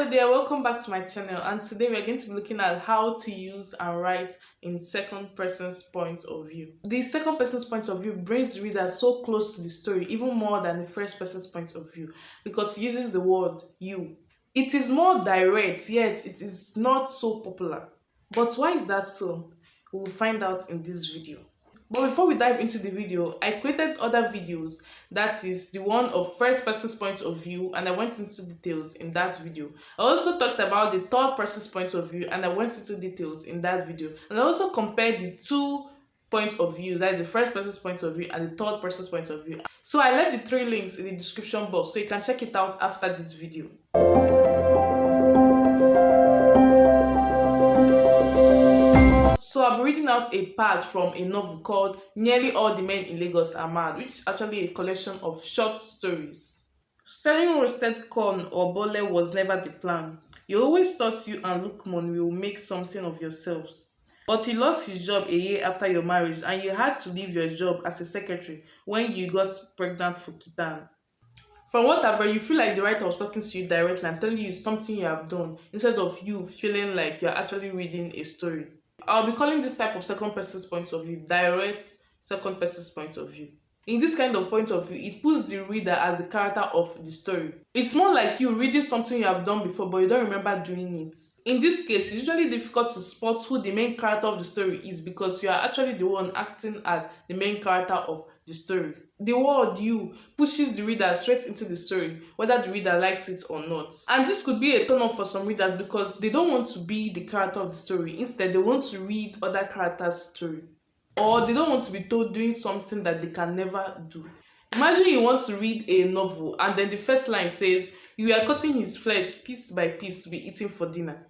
Hello there, welcome back to my channel, and today we are going to be looking at how to use and write in second person's point of view. The second person's point of view brings the reader so close to the story even more than the first person's point of view because it uses the word you. It is more direct, yet it is not so popular. But why is that so? We will find out in this video. But before we dive into the video, I created other videos, that is the one of first person's point of view, and I went into details in that video. I also talked about the third person's point of view and I went into details in that video. And I also compared the two points of view, that is the first person's point of view and the third person's point of view. So I left the three links in the description box so you can check it out after this video. So I'll be reading out a part from a novel called Nearly All the Men in Lagos Are Mad, which is actually a collection of short stories. Selling roasted corn or bole was never the plan. You always thought you and Lukman will make something of yourselves. But he lost his job a year after your marriage and you had to leave your job as a secretary when you got pregnant for Kitan. From what I've read, you feel like the writer was talking to you directly and telling you something you have done instead of you feeling like you're actually reading a story. I'll be calling this type of second person's point of view direct second person's point of view. In this kind of point of view, it puts the reader as the character of the story. It's more like you reading something you have done before but you don't remember doing it. In this case, it's usually difficult to spot who the main character of the story is because you are actually the one acting as the main character of the story. The word you pushes the reader straight into the story, whether the reader likes it or not. And this could be a turn off for some readers because they don't want to be the character of the story. Instead, they want to read other characters' story. Or they don't want to be told doing something that they can never do. Imagine you want to read a novel and then the first line says, "You are cutting his flesh piece by piece to be eaten for dinner."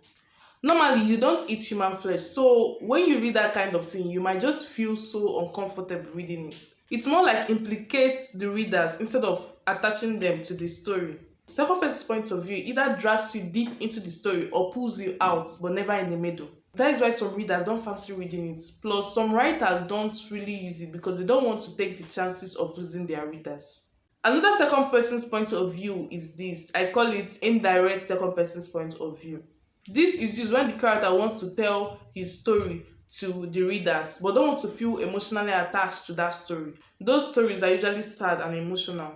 Normally, you don't eat human flesh, so when you read that kind of thing, you might just feel so uncomfortable reading it. It's more like implicates the readers instead of attaching them to the story. Second person's point of view either drags you deep into the story or pulls you out, but never in the middle. That is why some readers don't fancy reading it. Plus, some writers don't really use it because they don't want to take the chances of losing their readers. Another second person's point of view is this. I call it indirect second person's point of view. This is used when the character wants to tell his story to the readers but don't want to feel emotionally attached to that story. Those stories are usually sad and emotional.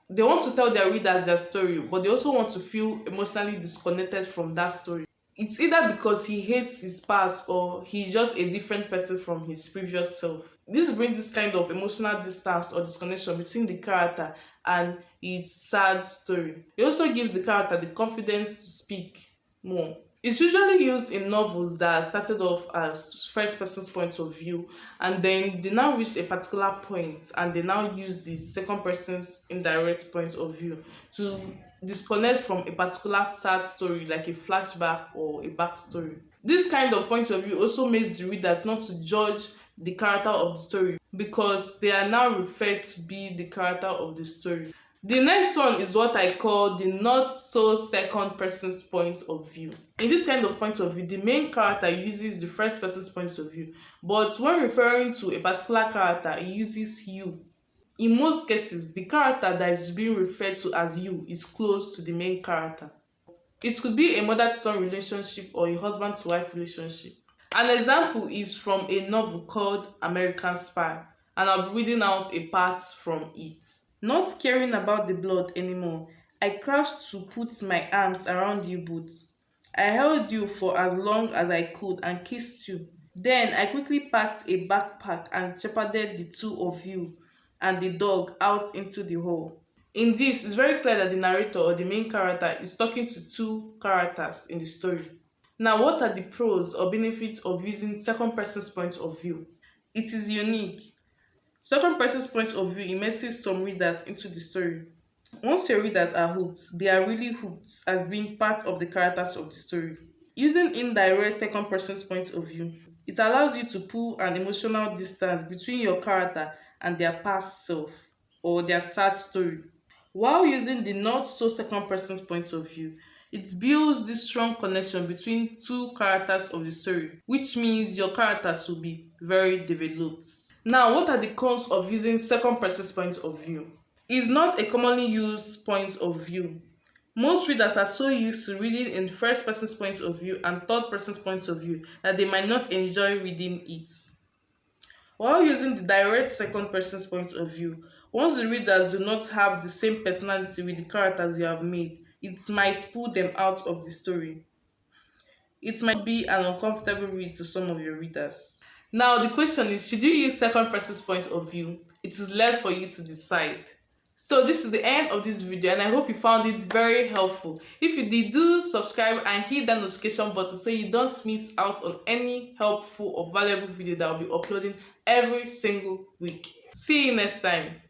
They want to tell their readers their story but they also want to feel emotionally disconnected from that story. It's either because he hates his past or he's just a different person from his previous self. This brings this kind of emotional distance or disconnection between the character and its sad story. It also gives the character the confidence to speak more. It's usually used in novels that started off as first person's point of view and then they now reach a particular point and they now use the second person's indirect point of view to disconnect from a particular sad story like a flashback or a backstory. This kind of point of view also makes the readers not to judge the character of the story because they are now referred to be the character of the story. The next one is what I call the not so second person's point of view. In this kind of point of view, the main character uses the first person's point of view, but when referring to a particular character, he uses you. In most cases, the character that is being referred to as you is close to the main character. It could be a mother-to-son relationship or a husband-to-wife relationship. An example is from a novel called American Spy, and I'll be reading out a part from it. Not caring about the blood anymore, I crouched to put my arms around you both. I held you for as long as I could and kissed you. Then I quickly packed a backpack and shepherded the two of you and the dog out into the hall. In this, it's very clear that the narrator or the main character is talking to two characters in the story. Now, what are the pros or benefits of using second person's point of view? It is unique. Second person's point of view immerses some readers into the story. Once your readers are hooked, they are really hooked as being part of the characters of the story. Using indirect second person's point of view, it allows you to pull an emotional distance between your character and their past self or their sad story. While using the not so second person's point of view, it builds this strong connection between two characters of the story, which means your characters will be very developed. Now, what are the cons of using second person's point of view? It's not a commonly used point of view. Most readers are so used to reading in first person's point of view and third person's point of view that they might not enjoy reading it. While using the direct second person's point of view, once the readers do not have the same personality with the characters you have made, it might pull them out of the story. It might be an uncomfortable read to some of your readers. Now, the question is, should you use second person's point of view? It is left for you to decide. So this is the end of this video and I hope you found it very helpful. If you did, do subscribe and hit that notification button so you don't miss out on any helpful or valuable video that I'll be uploading every single week. See you next time.